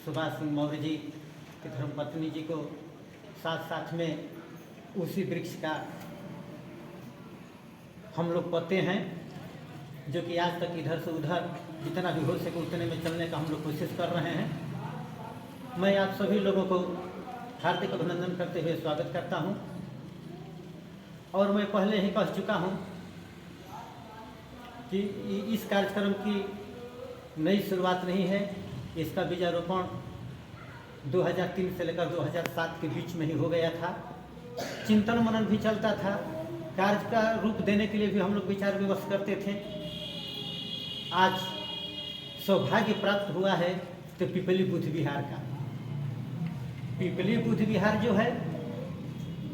सुभाष सिंह मौर्य जी की धर्मपत्नी जी को साथ साथ में उसी वृक्ष का हम लोग पते हैं, जो कि आज तक इधर से उधर जितना भी हो सके उतने में चलने का हम लोग कोशिश कर रहे हैं। मैं आप सभी लोगों को हार्दिक अभिनंदन करते हुए स्वागत करता हूं। और मैं पहले ही कह चुका हूं कि इस कार्यक्रम की नई शुरुआत नहीं है। इसका बीजारोपण 2003 से लेकर 2007 के बीच में ही हो गया था। चिंतन मनन भी चलता था, कार्य का रूप देने के लिए भी हम लोग विचार विमर्श करते थे। आज सौभाग्य प्राप्त हुआ है तो पिपली बुद्ध विहार का। पिपली बुद्ध विहार जो है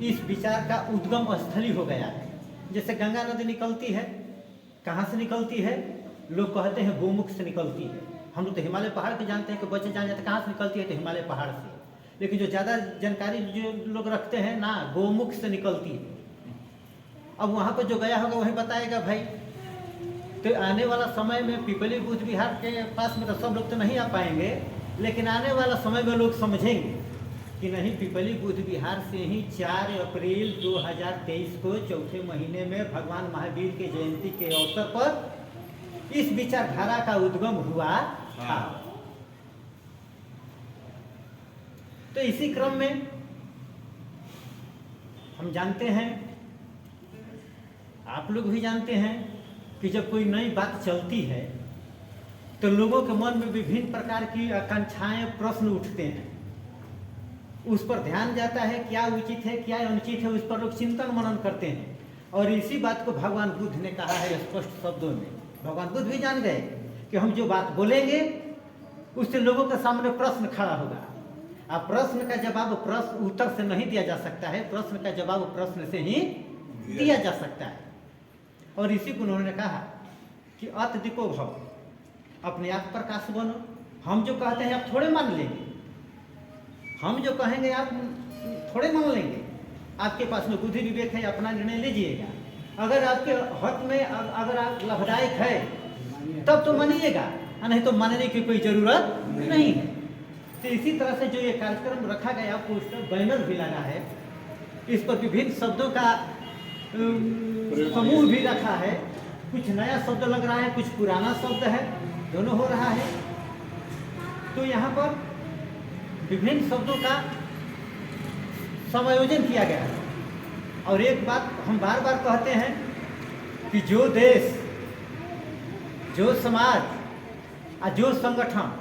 इस विचार का उद्गम स्थली हो गया है। जैसे गंगा नदी निकलती है, कहाँ से निकलती है? लोग कहते हैं गोमुख से निकलती है। हम लोग तो हिमालय पहाड़ के जानते हैं कि बच्चे जान जाते कहाँ से निकलती है, तो हिमालय पहाड़ से। लेकिन जो ज़्यादा जानकारी जो लोग रखते हैं ना, गोमुख से निकलती है। अब वहाँ पर जो गया होगा वही बताएगा भाई। तो आने वाला समय में पिपली बुद्ध विहार के पास में तो सब लोग तो नहीं आ पाएंगे, लेकिन आने वाला समय में लोग समझेंगे कि नहीं, पिपली बुद्ध विहार से ही 4 अप्रैल 2023 को चौथे महीने में भगवान महावीर के जयंती के अवसर पर इस विचारधारा का उद्गम हुआ था। तो इसी क्रम में हम जानते हैं, आप लोग भी जानते हैं कि जब कोई नई बात चलती है तो लोगों के मन में विभिन्न प्रकार की आकांक्षाएं, प्रश्न उठते हैं। उस पर ध्यान जाता है, क्या उचित है क्या अनुचित है, उस पर लोग चिंतन मनन करते हैं। और इसी बात को भगवान बुद्ध ने कहा है स्पष्ट शब्दों में। भगवान बुद्ध भी जान गए कि हम जो बात बोलेंगे उससे लोगों के सामने प्रश्न खड़ा होगा। अब प्रश्न का जवाब प्रश्न उत्तर से नहीं दिया जा सकता है, प्रश्न का जवाब प्रश्न से ही दिया जा सकता है। और इसी को उन्होंने कहा कि अत दिको भव, अपने आप प्रकाश बनो। हम जो कहते हैं आप थोड़े मान लेंगे, हम जो कहेंगे आप थोड़े मान लेंगे। आपके पास में बुद्धि विवेक है, अपना निर्णय लीजिएगा। अगर आपके हक में अगर आप लाभदायक है तब तो मानिएगा, नहीं तो मानने की कोई जरूरत नहीं है। तो इसी तरह से जो ये कार्यक्रम रखा गया, पोस्टर बैनर भी लगा है, इस पर विभिन्न शब्दों का समूह भी रखा है। कुछ नया शब्द लग रहा है, कुछ पुराना शब्द है, दोनों हो रहा है। तो यहाँ पर विभिन्न शब्दों का समायोजन किया गया है। और एक बात हम बार बार कहते हैं कि जो देश, जो समाज और जो संगठन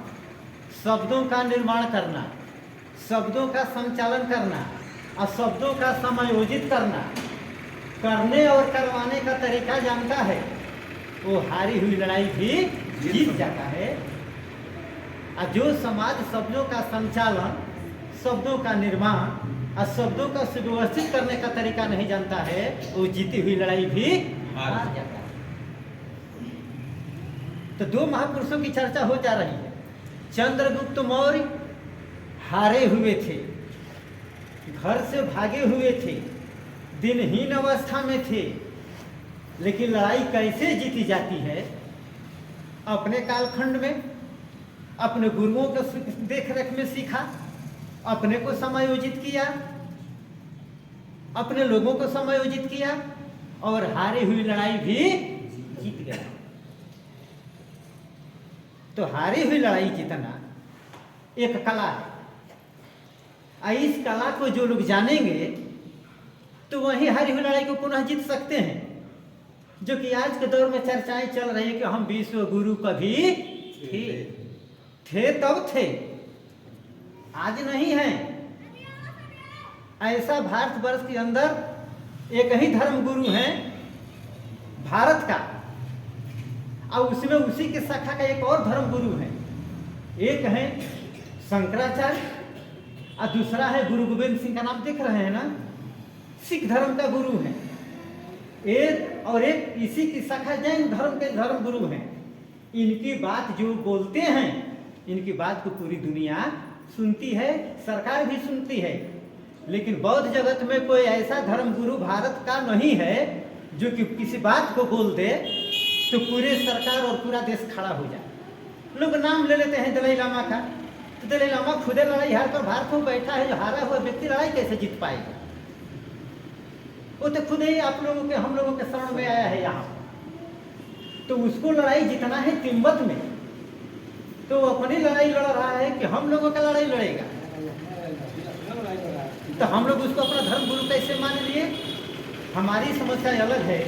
शब्दों का निर्माण करना, शब्दों का संचालन करना और शब्दों का समायोजित करना, करने और करवाने का तरीका जानता है, वो हारी हुई लड़ाई भी जीत जाता है। और जो समाज शब्दों का संचालन, शब्दों का निर्माण और शब्दों का सुव्यवस्थित करने का तरीका नहीं जानता है, वो जीती हुई लड़ाई भी हार जाता है। तो 2 महापुरुषों की चर्चा हो जा रही है। चंद्रगुप्त मौर्य हारे हुए थे, घर से भागे हुए थे, दिनहीन अवस्था में थे, लेकिन लड़ाई कैसे जीती जाती है? अपने कालखंड में अपने गुरुओं के देखरेख में सीखा, अपने को समायोजित किया, अपने लोगों को समायोजित किया और हारी हुई लड़ाई भी जीत गया। तो हारी हुई लड़ाई जीतना एक कला है। इस कला को जो लोग जानेंगे तो वही हारी हुई लड़ाई को पुनः जीत सकते हैं। जो कि आज के दौर में चर्चाएं चल रही है कि हम विश्व गुरु कभी थे तब थे, आज नहीं है। ऐसा भारतवर्ष के अंदर एक ही धर्म गुरु है भारत का, और उसमें उसी के शाखा का एक और धर्म गुरु है। एक है शंकराचार्य और दूसरा है गुरु गोविंद सिंह, का नाम देख रहे हैं ना, सिख धर्म का गुरु है। एक इसी की शाखा जैन धर्म के धर्म गुरु हैं। इनकी बात जो बोलते हैं, इनकी बात को पूरी दुनिया सुनती है, सरकार भी सुनती है। लेकिन बौद्ध जगत में कोई ऐसा धर्म गुरु भारत का नहीं है जो कि किसी बात को बोल दे तो पूरे सरकार और पूरा देश खड़ा हो जाए। लोग नाम ले लेते हैं दलाई लामा का, तो दलाई लामा खुदे लड़ाई हार कर भारत में बैठा है, जो हारा हुआ व्यक्ति लड़ाई कैसे जीत पाएगा? वो तो खुद ही आप लोगों के हम लोगों के शरण में आया है यहाँ, तो उसको लड़ाई जीतना है तिब्बत में, तो वो अपनी लड़ाई लड़ रहा है कि हम लोगों का लड़ाई लड़ेगा। तो हम लोग उसको अपना धर्म गुरु कैसे मान लिए? हमारी समस्या अलग है,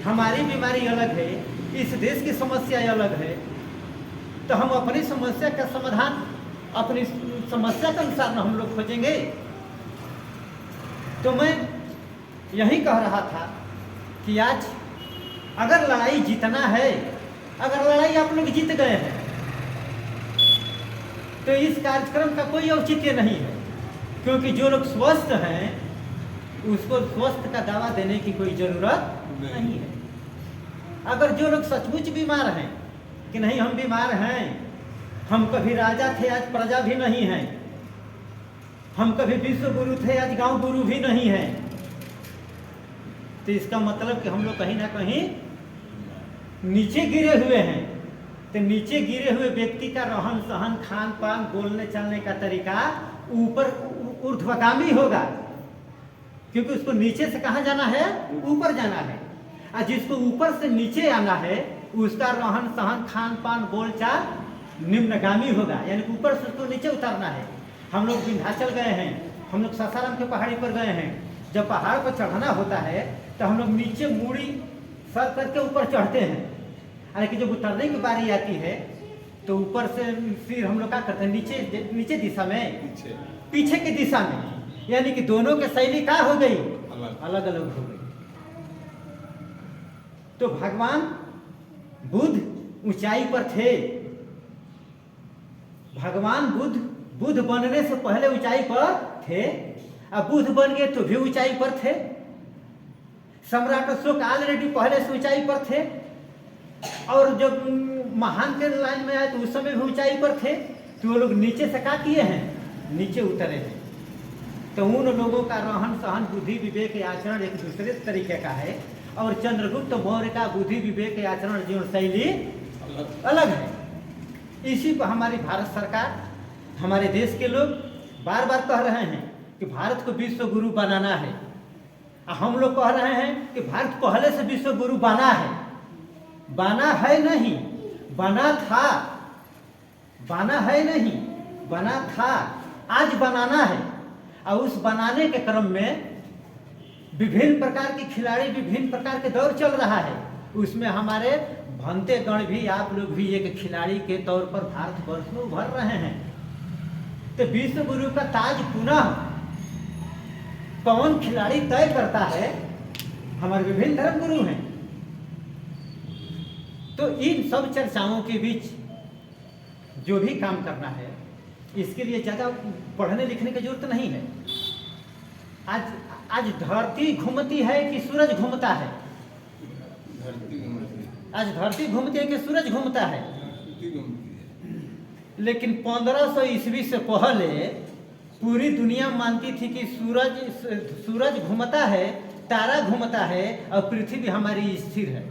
हमारी बीमारी अलग है, इस देश की समस्या अलग है, तो हम अपनी समस्या का समाधान अपनी समस्या के अनुसार न हम लोग खोजेंगे। तो मैं यही कह रहा था कि आज अगर लड़ाई जीतना है, अगर लड़ाई आप लोग जीत गए हैं, तो इस कार्यक्रम का कोई औचित्य नहीं है, क्योंकि जो लोग स्वस्थ हैं उसको स्वस्थ का दावा देने की कोई जरूरत नहीं है। अगर जो लोग सचमुच बीमार हैं कि नहीं हम बीमार हैं, हम कभी राजा थे आज प्रजा भी नहीं हैं, हम कभी विश्व गुरु थे आज गांव गुरु भी नहीं हैं, तो इसका मतलब कि हम लोग कहीं ना कहीं नीचे गिरे हुए हैं। तो नीचे गिरे हुए व्यक्ति का रहन सहन, खान पान, बोलने चलने का तरीका ऊपर ऊर्ध्वगामी होगा, क्योंकि उसको नीचे से कहाँ जाना है? ऊपर जाना है। और जिसको ऊपर से नीचे आना है उसका रहन सहन, खान पान, बोलचाल निम्नगामी होगा, यानी ऊपर से उसको नीचे उतारना है। हम लोग विंध्याचल गए हैं, हम लोग सासाराम के पहाड़ी पर गए हैं, जब पहाड़ पर चढ़ना होता है तो हम लोग नीचे मूड़ी सर करके ऊपर चढ़ते हैं, हालांकि जब उतरने की बारी आती है तो ऊपर से फिर हम लोग क्या करते हैं? नीचे दिशा में, पीछे की दिशा में, यानी कि दोनों के शैली क्या हो गई? अलग अलग हो गई। तो भगवान बुद्ध ऊंचाई पर थे, भगवान बुद्ध बनने से पहले ऊंचाई पर थे, अब बुद्ध बन गए तो भी ऊंचाई पर थे। सम्राट अशोक ऑलरेडी पहले से ऊंचाई पर थे, और जब महान के लाइन में आए तो उस समय भी ऊंचाई पर थे, तो वो लोग नीचे से क्या किए हैं? नीचे उतरे हैं। तो उन लोगों का रहन सहन, बुद्धि विवेक आचरण एक दूसरे तरीके का है, और चंद्रगुप्त मौर्य का बुद्धि विवेक आचरण जीवन शैली अलग है। इसी पर हमारी भारत सरकार, हमारे देश के लोग बार बार कह रहे हैं कि भारत को विश्व गुरु बनाना है। हम लोग कह रहे हैं कि भारत पहले से विश्व गुरु बना है। बना है नहीं, बना था, बना है नहीं, बना था, आज बनाना है। और उस बनाने के क्रम में विभिन्न प्रकार के खिलाड़ी, विभिन्न प्रकार के दौर चल रहा है। उसमें हमारे भंते गण भी, आप लोग भी एक खिलाड़ी के तौर पर भारतवर्ष में उभर रहे हैं। तो विश्व गुरु का ताज पुनः कौन खिलाड़ी तय करता है? हमारे विभिन्न धर्म गुरु हैं। तो इन सब चर्चाओं के बीच जो भी काम करना है, इसके लिए ज़्यादा पढ़ने लिखने की जरूरत नहीं है। आज धरती घूमती है कि सूरज घूमता है? आज धरती घूमती है कि सूरज घूमता है? लेकिन 1500 ईस्वी से पहले पूरी दुनिया मानती थी कि सूरज घूमता है, तारा घूमता है और पृथ्वी हमारी स्थिर है।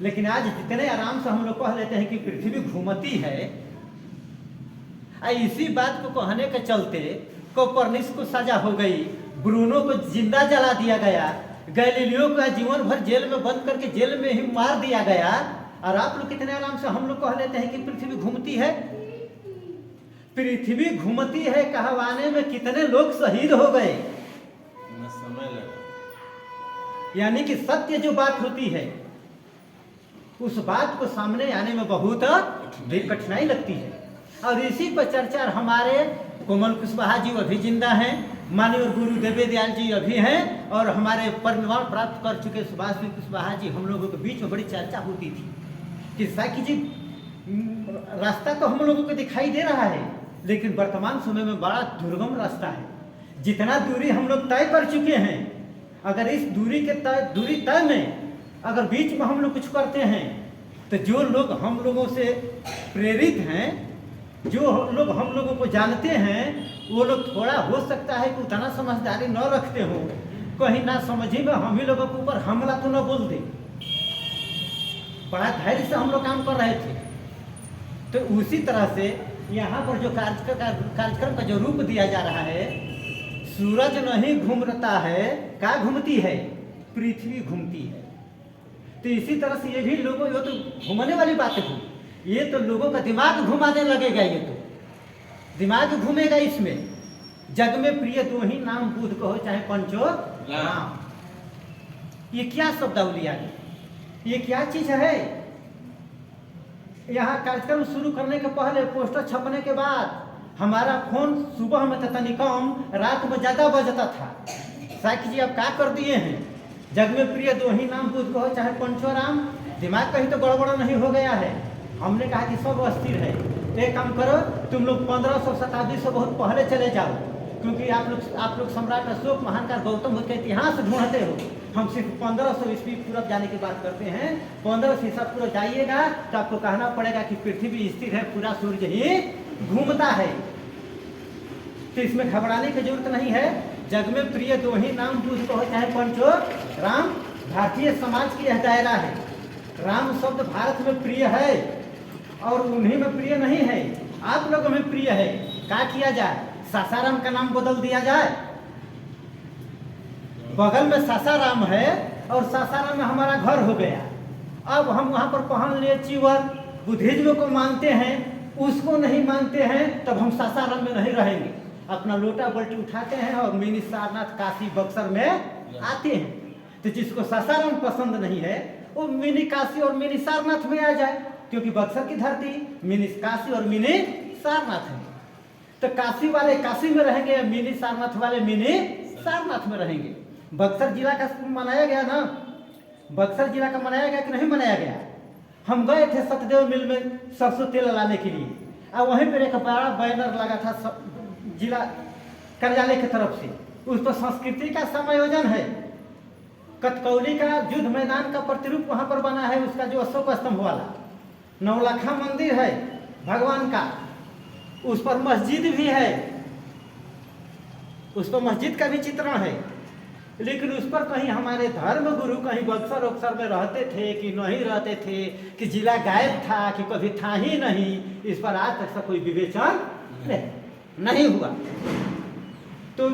लेकिन आज जितने आराम से हम लोग कह लेते हैं कि पृथ्वी घूमती है, इसी बात को कहने के चलते कोपरनिकस को सजा हो गई, ब्रूनो को जिंदा जला दिया गया, गैलीलियो का जीवन भर जेल में बंद करके जेल में ही मार दिया गया। और आप लोग कितने आराम से हम लोग कह लेते हैं कि पृथ्वी घूमती है। पृथ्वी घूमती है कहवाने में कितने लोग शहीद हो गए। समय लगा। यानी कि सत्य जो बात होती है उस बात को सामने आने में बहुत कठिनाई लगती है। और इसी पर चर्चा हमारे कोमल कुशवाहा जी अभी जिंदा हैं, माननीय गुरु देवे दयाल जी अभी हैं, और हमारे परिनिर्वाण प्राप्त कर चुके सुभाष कुशवाहा जी, हम लोगों के बीच में बड़ी चर्चा होती थी कि साकी जी रास्ता तो हम लोगों को दिखाई दे रहा है, लेकिन वर्तमान समय में बड़ा दुर्गम रास्ता है। जितना दूरी हम लोग तय कर चुके हैं, अगर इस दूरी तय में अगर बीच में हम लोग कुछ करते हैं, तो जो लोग हम लोगों से प्रेरित हैं, जो लोग हम लोगों को जानते हैं, वो लोग थोड़ा हो सकता है कि उतना समझदारी न रखते हो, कहीं ना समझी में हम ही लोगों के ऊपर हमला तो न बोल दे। बड़ा धैर्य से हम लोग काम कर रहे थे। तो उसी तरह से यहाँ पर जो कार्यक्रम का जो रूप दिया जा रहा है, सूरज नहीं घूमता है, क्या घूमती है? पृथ्वी घूमती है। तो इसी तरह से ये भी लोगों, ये तो घूमने वाली बात है, ये तो लोगों का दिमाग घुमाने लगेगा, ये तो दिमाग घूमेगा इसमें। जग में प्रिय दो ही नाम, बुध कहो चाहे पंचो राम। ये क्या शब्दावली आ गई? ये क्या चीज है? यहाँ कार्यक्रम शुरू करने के पहले, पोस्टर छपने के बाद, हमारा फोन सुबह में था कम, रात में ज्यादा बजता था। साकी जी अब क्या कर दिए हैं? जग में प्रिय दो ही नाम, बुध कहो चाहे पंचो राम। दिमाग कहीं तो गड़बड़ नहीं हो गया है? हमने कहा कि सब अस्थिर है। एक काम करो, तुम लोग 1500 शताब्दी से बहुत पहले चले जाओ, क्योंकि आप लोग सम्राट अशोक, महानकार गौतम बुद्ध का इतिहास ढूंढते हो। हम सिर्फ 1500 ईस्वी पूर्व जाने की बात करते हैं। 1500 ईसा पूर्व जाइएगा तो आपको कहना पड़ेगा कि पृथ्वी स्थिर है, पूरा सूर्य ही घूमता है। तो इसमें घबराने की जरूरत नहीं है। जग में प्रिय दो ही नाम, बुध कहो चाहे पंचो राम। भारतीय समाज की यह दायरा है। राम शब्द भारत में प्रिय है और उन्हीं में प्रिय नहीं है, आप लोगों में प्रिय है। क्या किया जाए? सासाराम का नाम बदल दिया जाए। बगल में सासाराम है और सासाराम में हमारा घर हो गया। अब हम वहां पर पहन लिए चीवर, बुद्धिज्म को मानते हैं, उसको नहीं मानते हैं, तब हम सासाराम में नहीं रहेंगे। अपना लोटा बल्टी उठाते हैं और मिनी सारनाथ, काशी, बक्सर में आते हैं। तो जिसको सासाराम पसंद नहीं है वो मिनी काशी और मिनी सारनाथ में आ जाए, क्योंकि बक्सर की धरती मिनी काशी और मिनी सारनाथ है। तो काशी वाले काशी में रहेंगे, मिनी सारनाथ वाले मिनी सारनाथ में रहेंगे। बक्सर जिला का मनाया गया ना, बक्सर जिला का मनाया गया कि नहीं मनाया गया? हम गए थे सतदेव मिल में सरसों तेल लाने के लिए, और वहीं पर एक बड़ा बैनर लगा था जिला कार्यालय की तरफ से, उस पर संस्कृति का समायोजन है। कतकौली का युद्ध मैदान का प्रतिरूप वहां पर बना है, उसका जो अशोक स्तंभ वाला। नौलखा मंदिर है भगवान का, उस पर मस्जिद भी है, उस पर मस्जिद का भी चित्रण है। लेकिन उस पर कहीं हमारे धर्म गुरु कहीं बक्सर उक्सर में रहते थे कि नहीं रहते थे, कि जिला गायब था कि कभी था ही नहीं, इस पर आज तक कोई विवेचन नहीं हुआ। तो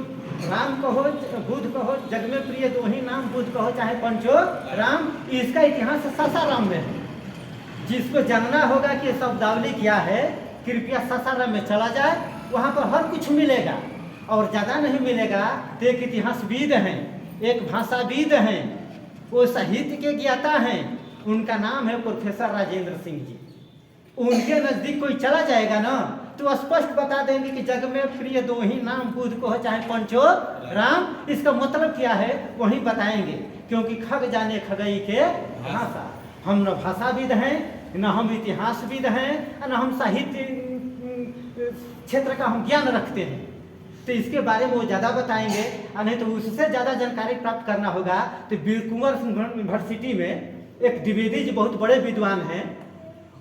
राम कहो, बुध कहो, जग में प्रिय दो ही नाम, बुध कहो चाहे पंचो राम। इसका इतिहास सासाराम में है। जिसको जानना होगा कि शब्दावली क्या है, कृपया सासाराम में चला जाए, वहाँ पर हर कुछ मिलेगा। और ज़्यादा नहीं मिलेगा तो एक इतिहासविद हैं, एक भाषाविद हैं, वो साहित्य के ज्ञाता हैं, उनका नाम है प्रोफेसर राजेंद्र सिंह जी। उनके नज़दीक कोई चला जाएगा ना तो स्पष्ट बता देंगे कि जग में प्रिय दो ही नाम, बुध को चाहे पंचो राम। इसका मतलब क्या है वही बताएंगे, क्योंकि खग जाने खगई के भाषा। हम न भाषाविद हैं, न हम इतिहासविद हैं, न हम साहित्य क्षेत्र का हम ज्ञान रखते हैं। तो इसके बारे में वो ज़्यादा बताएंगे, नहीं तो उससे ज़्यादा जानकारी प्राप्त करना होगा तो वीर कुंवर यूनिवर्सिटी में एक द्विवेदी जी बहुत बड़े विद्वान हैं,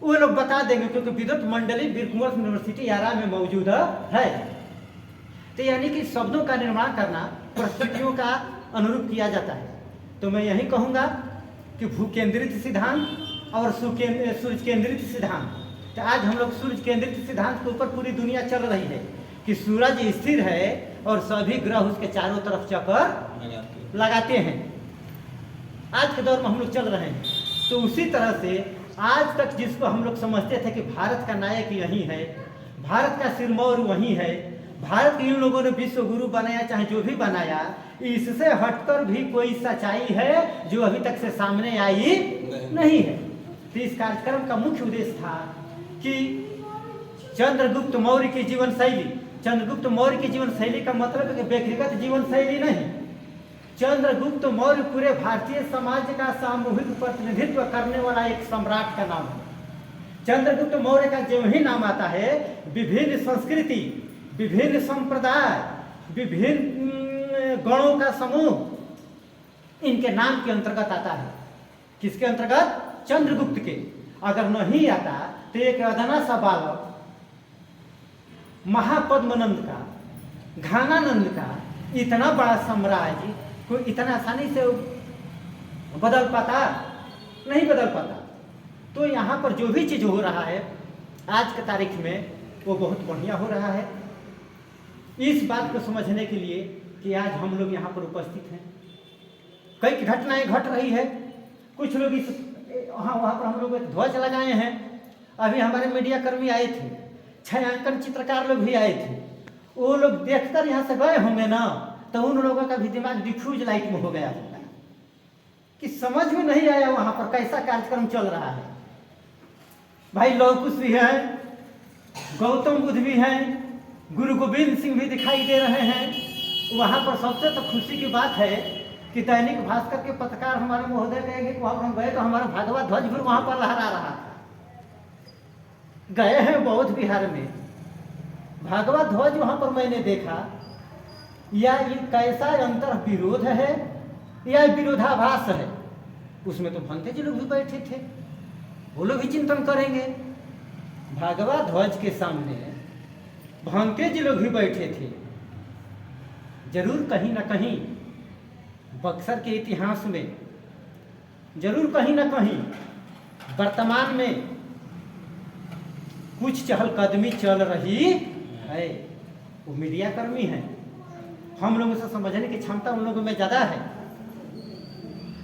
वो लोग बता देंगे, क्योंकि विद्वत मंडली वीर कुंवर यूनिवर्सिटी आरा में मौजूद है। तो यानी कि शब्दों का निर्माण करना परिस्थितियों का अनुरूप किया जाता है। तो मैं यही कहूँगा कि भूकेंद्रित सिद्धांत और सूर्य केंद्रित सिद्धांत। तो आज हम लोग सूर्य केंद्रित सिद्धांत के ऊपर पूरी दुनिया चल रही है कि सूरज स्थिर है और सभी ग्रह उसके चारों तरफ चक्कर लगाते हैं। आज के दौर में हम लोग चल रहे हैं। तो उसी तरह से आज तक जिसको हम लोग समझते थे कि भारत का नायक यही है, भारत का सिरमौर वही है, भारत के इन लोगों ने विश्व गुरु बनाया, चाहे जो भी बनाया, इससे हटकर भी कोई सच्चाई है जो अभी तक से सामने आई नहीं है। तो इस कार्यक्रम का मुख्य उद्देश्य था कि चंद्रगुप्त मौर्य की जीवन शैली, चंद्रगुप्त मौर्य की जीवन शैली का मतलब है कि व्यक्तिगत जीवन शैली नहीं, चंद्रगुप्त मौर्य पूरे भारतीय समाज का सामूहिक प्रतिनिधित्व करने वाला एक सम्राट का नाम है। चंद्रगुप्त मौर्य का जो ही नाम आता है, विभिन्न संस्कृति, विभिन्न संप्रदाय, विभिन्न गणों का समूह इनके नाम के अंतर्गत आता है। किसके अंतर्गत? चंद्रगुप्त के। अगर नहीं आता तो एक अदना सा बालक महापद्मनंद का, घानानंद का इतना बड़ा साम्राज्य कोई इतना आसानी से बदल पाता? नहीं बदल पाता। तो यहाँ पर जो भी चीज हो रहा है, आज के तारीख में वो बहुत बढ़िया हो रहा है। इस बात को समझने के लिए कि आज हम लोग यहाँ पर उपस्थित हैं, कई घटनाएं घट रही है। कुछ लोग इस वहाँ पर हम लोग एक ध्वज लगाए हैं। अभी हमारे मीडिया कर्मी आए थे, छायांकन चित्रकार लोग भी आए थे। वो लोग देखकर यहाँ से गए होंगे ना, तो उन लोगों का भी दिमाग डिफ्यूज लाइट में हो गया होगा कि समझ में नहीं आया वहाँ पर कैसा कार्यक्रम चल रहा है। भाई लौह कुश भी हैं, गौतम बुद्ध भी हैं, गुरु गोविंद सिंह भी दिखाई दे रहे हैं। वहाँ पर सबसे तो खुशी की बात है कि दैनिक भास्कर के पत्रकार हमारे महोदय कहेंगे कि वहाँ पर हम गए तो हमारा भगवा ध्वज भी वहाँ पर लहरा रहा था। गए हैं बौद्ध विहार में, भगवा ध्वज वहाँ पर मैंने देखा। या ये कैसा अंतर विरोध है या विरोधाभास है, उसमें तो भंते जी लोग भी बैठे थे, वो लोग भी चिंतन करेंगे। भगवा ध्वज के सामने भंते जी लोग भी बैठे थे। जरूर कहीं ना कहीं बक्सर के इतिहास में, जरूर कहीं ना कहीं वर्तमान में कुछ चहलकदमी चल रही है। वो मीडिया कर्मी हैं, हम लोगों से समझने की क्षमता उन लोगों में ज़्यादा है।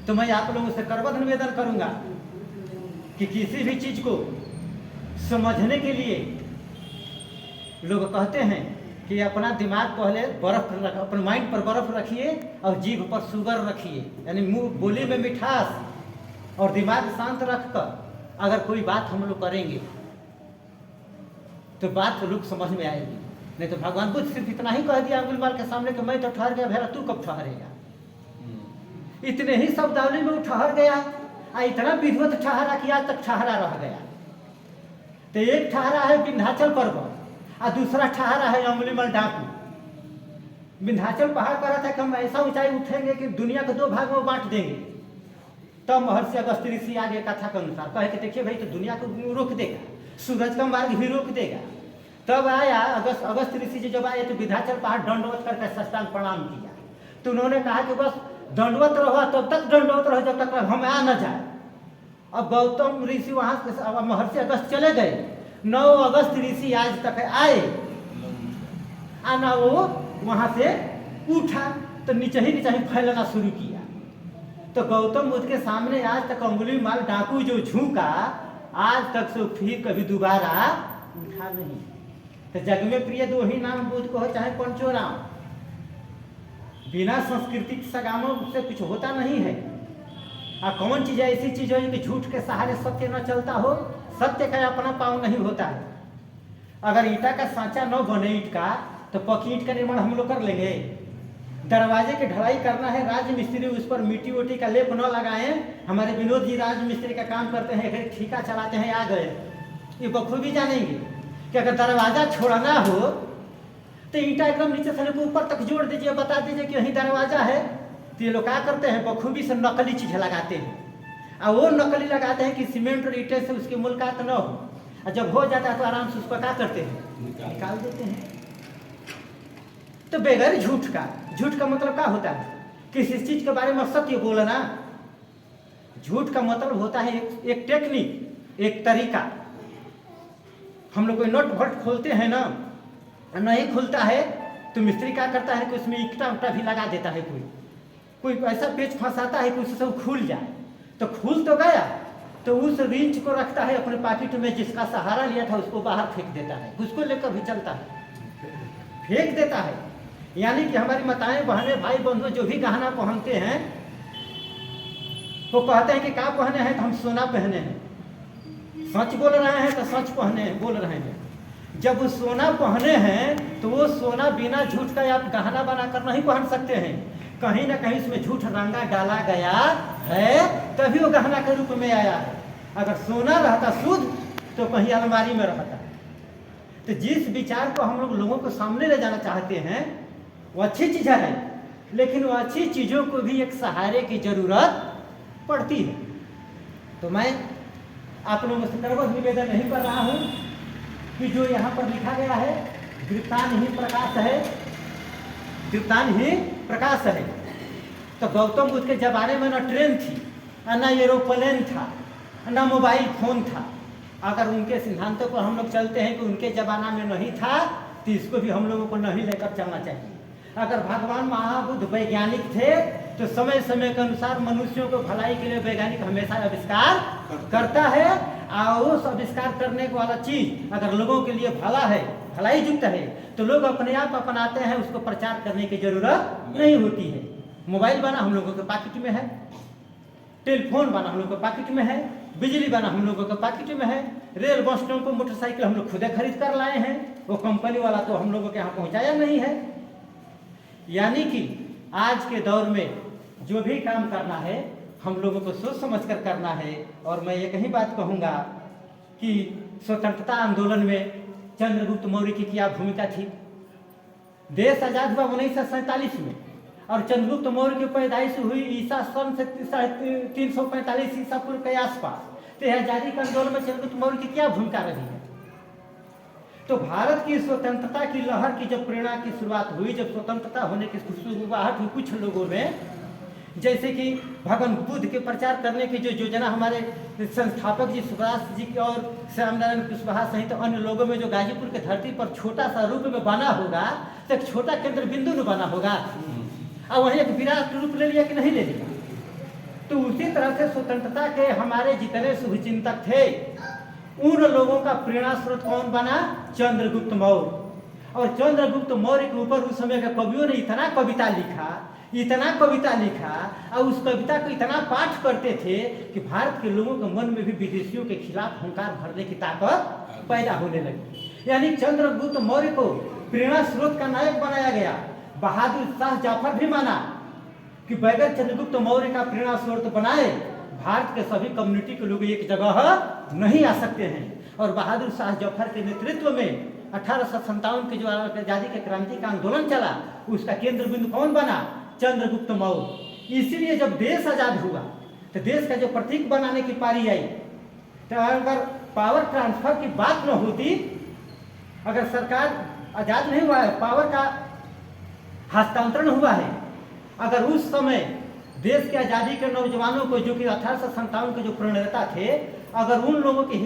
तो मैं आप लोगों से करबद्ध निवेदन करूंगा कि किसी भी चीज़ को समझने के लिए लोग कहते हैं कि अपना दिमाग पहले बर्फ रख, अपने माइंड पर बर्फ रखिए और जीभ पर शुगर रखिए, यानी मुंह बोली में मिठास और दिमाग शांत रखकर अगर कोई बात हम लोग करेंगे तो बात लोग समझ में आएगी। नहीं तो भगवान बुद्ध सिर्फ इतना ही कह दिया अंगुलीमाल के सामने कि मैं तो ठहर गया, भेड़ा तू कब ठहरेगा। इतने ही शब्दावली में वो ठहर गया, इतना विधिवत ठहरा कि आज तक ठहरा रह गया। तो एक ठहरा है विंध्याचल पर्वत और दूसरा ठहरा है अंगुलीमाल डाकू। विंध्याचल पहाड़ पर था कि हम ऐसा ऊंचाई उठेंगे कि दुनिया को 2 भाग में बांट देंगे। तब महर्षि अगस्त्य ऋषि आगे कथा के अनुसार कहे कि देखिए भाई तो दुनिया को रोक देगा, सूरज का मार्ग भी रोक देगा। तब आया अगस्त्य ऋषि जी जब आए तो विंध्याचल पहाड़ दंडवत करके साष्टांग प्रणाम किया। तो उन्होंने कहा कि बस दंडवत रहो, तब तक दंडवत रहो जब तक हम आ न जाए। अब गौतम ऋषि वहाँ से महर्षि अगस्त चले गए, 9 अगस्त ऋषि आज तक आए आना, वो वहाँ से उठा तो नीचे ही फैलना शुरू किया। तो गौतम बुद्ध के सामने आज तक अंगुलीमाल डाकू जो झुका, आज तक से फिर कभी दोबारा उठा नहीं। तो जग में प्रिय 2 ही नाम बुद्ध को हो चाहे पंचो राम। बिना सांस्कृतिक सगामों से कुछ होता नहीं है। कौन चीज ऐसी चीज हो कि झूठ के सहारे सत्य न चलता हो, सत्य का अपना पाँव नहीं होता है। अगर ईटा का सांचा न बने ईट का, तो पक्की ईट का निर्माण हम लोग कर लेंगे। दरवाजे की ढलाई करना है, राजमिस्त्री उस पर मिट्टी वोटी का लेप न लगाएं। हमारे विनोद जी राजमिस्त्री का काम करते हैं, एक ठीका चलाते हैं, आ गए। ये बखूबी जानेंगे कि अगर दरवाजा छोड़ना हो तो ईटा एकदम नीचे से लेकर ऊपर तक जोड़ दीजिए, बता दीजिए कि यही दरवाजा है। तो ये लोग क्या करते हैं, बखूबी से नकली चीज लगाते हैं। और वो नकली लगाते हैं कि सीमेंट और ईटे से उसकी मुलाकात न हो, और जब हो जाता है तो आराम से उसको क्या करते हैं, निकाल देते हैं। तो बेगर झूठ का मतलब क्या होता है, किसी चीज के बारे में सत्य बोलना। झूठ का मतलब होता है एक टेक्निक, एक तरीका। हम लोग कोई नट भट खोलते हैं ना, नहीं खुलता है तो मिस्त्री क्या करता है कि उसमें ईंटा उटा भी लगा देता है। कोई ऐसा पेच फंसाता है कि उससे सब खुल जाए। तो खुल तो गया, तो उस रिंच को रखता है अपने पॉकेट में, जिसका सहारा लिया था उसको बाहर फेंक देता है, उसको लेकर भी चलता है, फेंक देता है। यानी कि हमारी माताएं बहनें भाई बंधु जो भी गहना पहनते हैं वो कहते हैं कि क्या पहने हैं, तो हम सोना पहने हैं। सच बोल रहे हैं तो सच बोल रहे हैं। जब वो सोना पहने हैं तो वो सोना बिना झूठ का आप गहना बनाकर नहीं पहन सकते हैं। कहीं ना कहीं इसमें झूठ रंगा डाला गया है, तभी वो गहना के रूप में आया है। अगर सोना रहता शुद्ध तो कहीं अलमारी में रहता। तो जिस विचार को हम लोगों को सामने ले जाना चाहते हैं वो अच्छी चीज़ है, लेकिन वो अच्छी चीज़ों को भी एक सहारे की जरूरत पड़ती है। तो मैं आप लोगों से करबद्ध निवेदन नहीं कर रहा हूँ कि जो यहाँ पर लिखा गया है दृप्तान ही प्रकाश है, दृप्तान ही प्रकाश है। तो गौतम बुद्ध के जमाने में न ट्रेन थी, न एरोप्लेन था, न मोबाइल फोन था। अगर उनके सिद्धांतों पर हम लोग चलते हैं कि उनके जमाना में नहीं था, तो इसको भी हम लोगों को नहीं लेकर चलना चाहिए। अगर भगवान महाबुद्ध वैज्ञानिक थे तो समय समय के अनुसार मनुष्यों को भलाई के लिए वैज्ञानिक हमेशा आविष्कार करता है, और उस आविष्कार करने वाला चीज अगर लोगों के लिए भला है, भलाई युक्त है, तो लोग अपने आप अपनाते हैं, उसको प्रचार करने की जरूरत नहीं होती है। मोबाइल बना हम लोगों के पॉकेट में है, टेलीफोन बना हम लोग के पॉकेट में है, बिजली बना हम लोगों के पॉकेट में है, रेल बस टेम्पो मोटरसाइकिल हम लोग खुद खरीद कर लाए हैं, वो कंपनी वाला तो हम लोगों के यहाँ पहुँचाया नहीं है। यानी कि आज के दौर में जो भी काम करना है हम लोगों को सोच समझ कर करना है। और मैं एक ही बात कहूँगा कि स्वतंत्रता आंदोलन में चंद्रगुप्त मौर्य की क्या भूमिका थी। देश आजाद हुआ 1947 में, और चंद्रगुप्त मौर्य की पैदाइश हुई ईसा सन से 345 ईसा पूर्व के आसपास। तो आजादी के आंदोलन में चंद्रगुप्त मौर्य की क्या भूमिका रही है। तो भारत की स्वतंत्रता की लहर की जब प्रेरणा की शुरुआत हुई, जब स्वतंत्रता होने की शुरुआत हुई कुछ लोगों में, जैसे कि भगवान बुद्ध के प्रचार करने की जो योजना हमारे संस्थापक जी सुभाष जी की और श्याम नारायण कुशवाहा सहित तो अन्य लोगों में जो गाजीपुर की धरती पर छोटा सा रूप में बना होगा, तो एक छोटा केंद्र बिंदु में बना होगा, और वहीं एक विराट रूप ले लिया कि नहीं ले लिया। तो उसी तरह से स्वतंत्रता के हमारे जितने शुभचिंतक थे, उन लोगों का प्रेरणा स्रोत कौन बना? चंद्रगुप्त मौर्य। और चंद्रगुप्त मौर्य के ऊपर उस समय के कवियों ने इतना कविता लिखा और उस कविता को इतना पाठ करते थे कि भारत के लोगों के मन में भी विदेशियों के खिलाफ हुंकार भरने की ताकत पैदा होने लगी। यानी चंद्रगुप्त मौर्य को प्रेरणा स्रोत का नायक बनाया गया। बहादुर शाह जफर भी माना कि बगैर चंद्रगुप्त मौर्य का प्रेरणा स्रोत बनाए भारत के सभी कम्युनिटी के लोग एक जगह नहीं आ सकते हैं। और बहादुर शाह जफर के नेतृत्व में 1857 के जो आजादी के क्रांति का आंदोलन चला, उसका केंद्र बिंदु कौन बना? चंद्रगुप्त मौर्य। इसीलिए जब देश आजाद हुआ तो देश का जो प्रतीक बनाने की पारी आई, तो अगर पावर ट्रांसफर की बात न होती, अगर सरकार आजाद नहीं हुआ है, पावर का हस्तांतरण हुआ है, अगर उस समय देश की आजादी के नौजवानों को, जो कि 1857 के जो प्रणेता थे, अगर उन लोगों की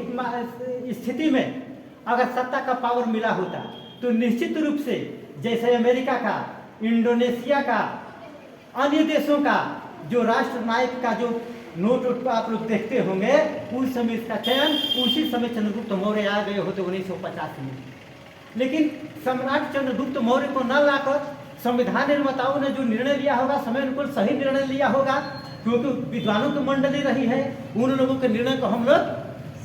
स्थिति में अगर सत्ता का पावर मिला होता, तो निश्चित रूप से जैसे अमेरिका का, इंडोनेशिया का, अन्य देशों का जो राष्ट्र नायक का जो नोट आप लोग देखते होंगे, उस समय इसका चयन उसी समय चंद्रगुप्त मौर्य आ गए होते 1985 में। लेकिन सम्राट चंद्रगुप्त मौर्य को न लाकर संविधान निर्माताओं ने जो निर्णय लिया होगा, समय अनुकूल सही निर्णय लिया होगा, क्योंकि विद्वानों की मंडली रही है, उन लोगों के निर्णय को हम लोग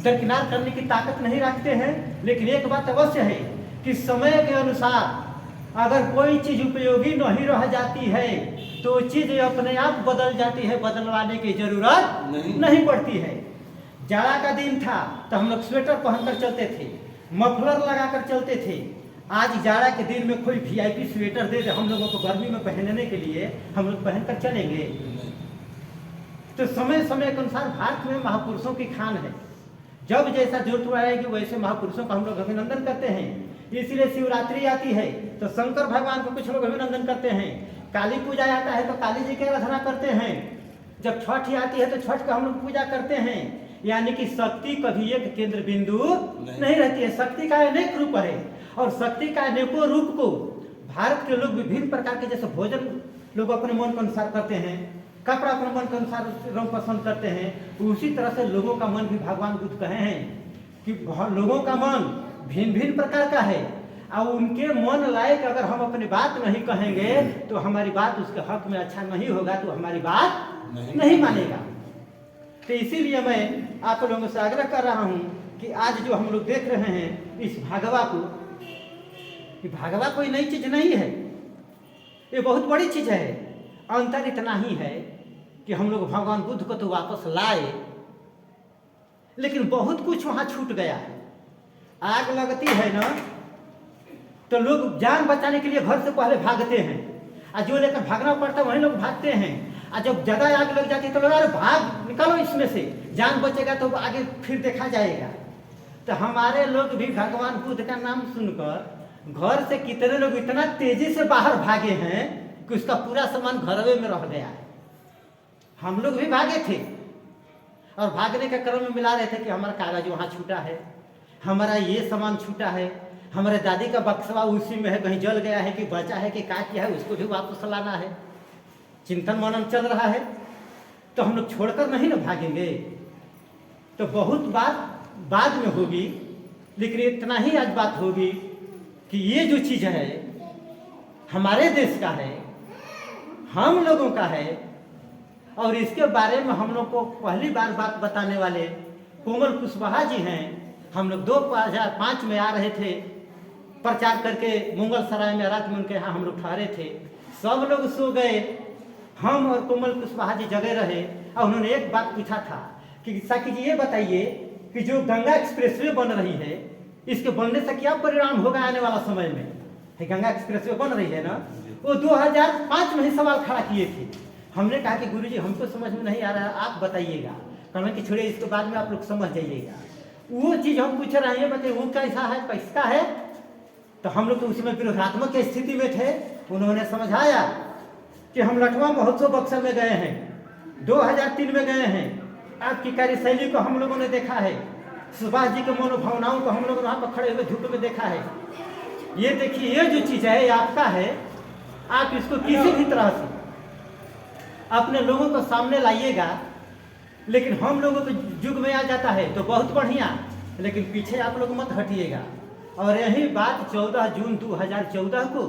दरकिनार करने की ताकत नहीं रखते हैं। लेकिन एक बात अवश्य है कि समय के अनुसार अगर कोई चीज उपयोगी नहीं रह जाती है तो चीज अपने आप बदल जाती है, बदलवाने की जरूरत नहीं पड़ती है। जाड़ा का दिन था तो हम लोग स्वेटर पहनकर चलते थे, मफलर लगाकर चलते थे। आज जाड़ा के दिन में कोई वीआईपी स्वेटर दे हम लोगों को गर्मी में पहनने के लिए, हम लोग पहनकर चलेंगे? तो समय समय के अनुसार भारत में महापुरुषों की खान है। जब जैसा जरूरत आएगी वैसे महापुरुषों का हम लोग अभिनंदन करते हैं। इसलिए शिवरात्रि आती है तो शंकर भगवान को कुछ लोग अभिनंदन करते हैं, काली पूजा आता है तो काली जी की आराधना करते हैं, जब छठ आती है तो छठ का हम लोग पूजा करते हैं। यानी कि शक्ति कभी एक केंद्र बिंदु नहीं रहती है। शक्ति का अनेक रूप है, और शक्ति का अनेकों रूप को भारत के लोग विभिन्न प्रकार के, जैसे भोजन लोग अपने मन के अनुसार करते हैं, कपड़ा अपने मन के अनुसार रंग पसंद करते हैं, उसी तरह से लोगों का मन भी भगवान बुद्ध कहे हैं कि लोगों का मन भिन्न भिन्न प्रकार का है, और उनके मन लायक अगर हम अपनी बात नहीं कहेंगे तो हमारी बात उसके हक में अच्छा नहीं होगा, तो हमारी बात नहीं मानेगा। तो इसीलिए मैं आप लोगों से आग्रह कर रहा हूँ कि आज जो हम लोग देख रहे हैं इस भागवा को, कि भागवा कोई नई चीज नहीं है, ये बहुत बड़ी चीज है। अंतर इतना ही है कि हम लोग भगवान बुद्ध को तो वापस लाए, लेकिन बहुत कुछ वहां छूट गया है। आग लगती है ना तो लोग जान बचाने के लिए घर से पहले भागते हैं, और जो लेकर भागना पड़ता है वही लोग भागते हैं। और जब ज्यादा आग लग जाती है तो लोग अरे भाग निकलो इसमें से, जान बचेगा तो आगे फिर देखा जाएगा। तो हमारे लोग भी भगवान बुद्ध का नाम सुनकर घर से कितने लोग इतना तेजी से बाहर भागे हैं कि उसका पूरा सामान घरवे में रह गया है। हम लोग भी भागे थे, और भागने के क्रम में मिला रहे थे कि हमारा कागज वहाँ छूटा है, हमारा ये सामान छूटा है, हमारे दादी का बक्सवा उसी में है, कहीं जल गया है कि बचा है कि क्या किया है, उसको भी वापस लाना है। चिंतन मनन चल रहा है, तो हम लोग छोड़कर नहीं ना भागेंगे। तो बहुत बात बाद में होगी, लेकिन इतना ही आज बात होगी कि ये जो चीज़ है हमारे देश का है, हम लोगों का है, और इसके बारे में हम लोग को पहली बार बात बताने वाले कोमल कुशवाहा जी हैं। हम लोग 2005 में आ रहे थे प्रचार करके मुगल सराय में, रात में उनके यहाँ हम लोग ठहरे थे। सब लोग सो गए, हम और कोमल कुशवाहा जी जगे रहे, और उन्होंने एक बात पूछा था कि साकी जी ये बताइए कि जो गंगा एक्सप्रेसवे बन रही है, इसके बनने से क्या परिणाम होगा आने वाला समय में। है गंगा एक्सप्रेसवे बन रही है ना, वो 2005 में ही सवाल खड़ा किए थे। हमने कहा कि गुरुजी हमको समझ में नहीं आ रहा है, आप बताइएगा। कहना कि छोड़िए, इसके बाद में आप लोग समझ जाइएगा। वो चीज़ हम पूछ रहे हैं, बताइए वो कैसा है, किसका है। तो हम लोग तो उसमें विरोधात्मक स्थिति में थे। उन्होंने समझाया कि हम लठवा महोत्सव बक्सर में गए हैं, 2003 में गए हैं, आपकी कार्यशैली को हम लोगों ने देखा है, सुभाष जी के मनोभावनाओं को हम लोग वहाँ पर खड़े हुए धूप में देखा है। ये देखिए, ये जो चीज़ है ये आपका है, आप इसको किसी भी तरह से अपने लोगों को सामने लाइएगा। लेकिन हम लोगों के युग में आ जाता है तो बहुत बढ़िया, लेकिन पीछे आप लोग मत हटिएगा। और यही बात 14 जून 2014 को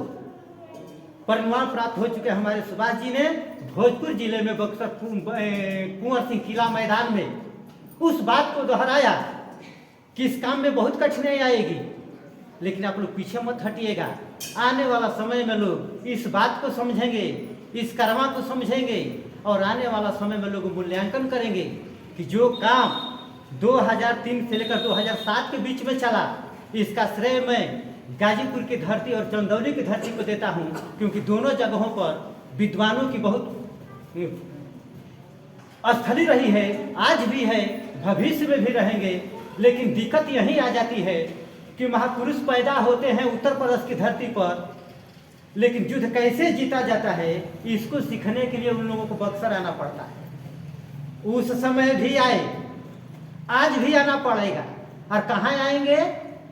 परिणाम प्राप्त हो चुके हमारे सुभाष जी ने भोजपुर जिले में बक्सर कुंवर सिंह किला मैदान में उस बात को दोहराया कि इस काम में बहुत कठिनाई आएगी, लेकिन आप लोग पीछे मत हटिएगा। आने वाला समय में लोग इस बात को समझेंगे, इस कर्मा को समझेंगे, और आने वाला समय में लोग मूल्यांकन करेंगे कि जो काम 2003 से लेकर 2007 के बीच में चला, इसका श्रेय मैं गाजीपुर की धरती और चंदौली की धरती को देता हूं, क्योंकि दोनों जगहों पर विद्वानों की बहुत स्थली रही है, आज भी है, भविष्य में भी रहेंगे। लेकिन दिक्कत यही आ जाती है कि महापुरुष पैदा होते हैं उत्तर प्रदेश की धरती पर, लेकिन युद्ध कैसे जीता जाता है इसको सीखने के लिए उन लोगों को बक्सर आना पड़ता है। उस समय भी आए, आज भी आना पड़ेगा। और कहाँ आएंगे?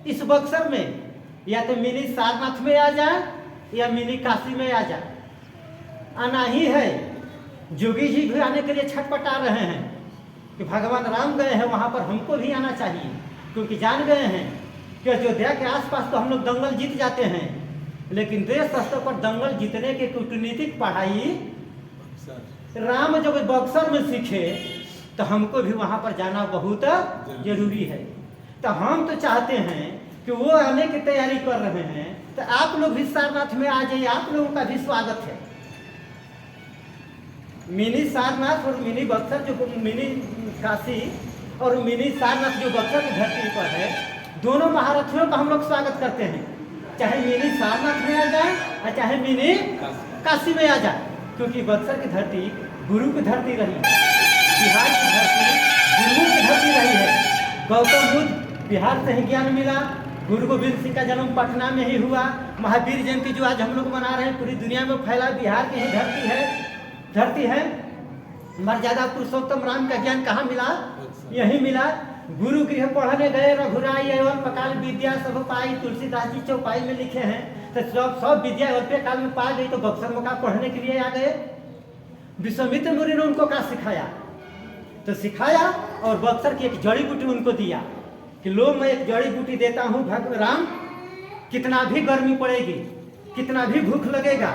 इस बक्सर में, या तो मिनी सारनाथ में आ जाए या मिनी काशी में आ जाए, आना ही है। जोगी जी भी आने के लिए छटपटा रहे हैं कि भगवान राम गए हैं वहाँ पर, हमको भी आना चाहिए, क्योंकि जान गए हैं कि अयोध्या के आसपास तो हम लोग दंगल जीत जाते हैं, लेकिन देश स्तर पर दंगल जीतने की कूटनीतिक पढ़ाई राम जब बक्सर में सीखे तो हमको भी वहाँ पर जाना बहुत जरूरी है। तो हम तो चाहते हैं कि वो आने की तैयारी कर रहे हैं, तो आप लोग भी सारनाथ में आ जाइए, आप लोगों का भी स्वागत है। मिनी सारनाथ और मिनी बक्सर, जो मिनी काशी और मिनी सारनाथ जो बक्सर की धरती पर है, दोनों महारथियों का हम लोग स्वागत करते हैं, चाहे मिनी सारनाथ में आ जाए और चाहे मिनी काशी में आ जाए, क्योंकि बक्सर की धरती गुरु की धरती रही, बिहार की धरती गुरुओं की धरती रही है। गौतम बुद्ध बिहार से ही ज्ञान मिला, गुरु गोविंद सिंह का जन्म पटना में ही हुआ, महावीर जयंती जो आज हम लोग मना रहे हैं पूरी दुनिया में फैला, बिहार की ही धरती है। मर्यादा पुरुषोत्तम राम का ज्ञान कहाँ मिला? यही मिला। गुरु गृह पढ़ने गए, रघुराई एवं पकाल विद्या सब पाई, तुलसीदास जी चौपाई में लिखे हैं। तो सब विद्या अल्पे काल में पा गई, तो बक्सर में का पढ़ने के लिए आ गए। विश्वामित्र मुनि ने उनको क्या सिखाया? तो सिखाया और बक्सर की एक जड़ी बूटी उनको दिया कि लो मैं एक जड़ी बूटी देता हूँ राम, कितना भी गर्मी पड़ेगी, कितना भी भूख लगेगा,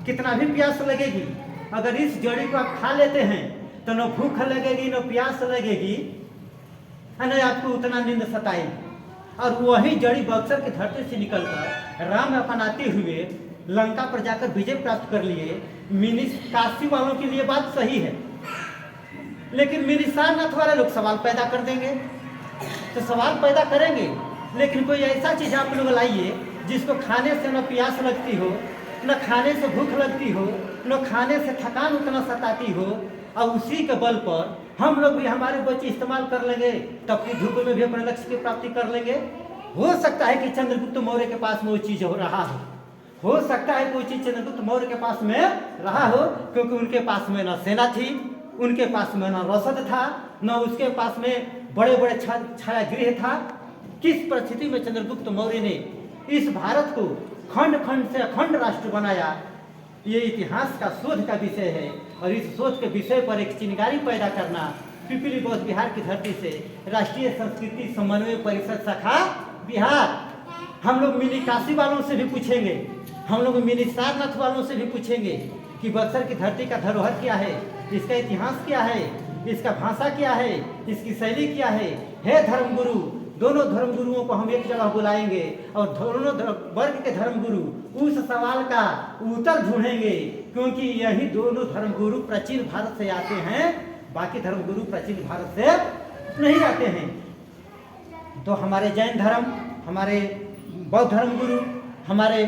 कितना भी प्यास लगेगी, अगर इस जड़ी को आप खा लेते हैं तो न भूख लगेगी न प्यास लगेगी, न आपको उतना नींद सताएगी। और वही जड़ी बक्सर की धरती से निकलकर राम अपनाते हुए लंका पर जाकर विजय प्राप्त कर लिए। मिनी काशी वालों के लिए बात सही है, लेकिन मिनी सारनाथ वाले लोग सवाल पैदा कर देंगे, तो सवाल पैदा करेंगे, लेकिन कोई ऐसा चीज़ आप लोग लाइए जिसको खाने से न प्यास लगती हो, न खाने से भूख लगती हो, न खाने से थकान उतना सताती हो, और उसी के बल पर हम लोग भी हमारे बच्चे इस्तेमाल कर लेंगे, तब की धूप में भी अपने लक्ष्य की प्राप्ति कर लेंगे। हो सकता है कि चंद्रगुप्त मौर्य के पास में वो चीज़ हो रहा हो सकता है कोई चीज़ चंद्रगुप्त मौर्य के पास में रहा हो, क्योंकि उनके पास में न सेना थी, उनके पास में न रसद था, न उसके पास में बड़े बड़े छायागृह था। किस परिस्थिति में चंद्रगुप्त मौर्य ने इस भारत को खंड खंड से अखंड राष्ट्र बनाया, ये इतिहास का शोध का विषय है। और इस शोध के विषय पर एक चिंगारी पैदा करना पिपली बौद्ध बिहार की धरती से राष्ट्रीय संस्कृति समन्वय परिषद शाखा बिहार। हम लोग मिनी काशी वालों से भी पूछेंगे, हम लोग मिनी सारनाथ वालों से भी पूछेंगे कि बक्सर की धरती का धरोहर क्या है, इसका इतिहास क्या है, इसका भाषा क्या है, इसकी शैली क्या है धर्मगुरु। दोनों धर्मगुरुओं को हम एक जगह बुलाएंगे और दोनों वर्ग के धर्मगुरु उस सवाल का उत्तर ढूंढेंगे, क्योंकि यही दोनों धर्मगुरु प्राचीन भारत से आते हैं, बाकी धर्मगुरु प्राचीन भारत से नहीं आते हैं। तो हमारे जैन धर्म, हमारे बौद्ध धर्मगुरु, हमारे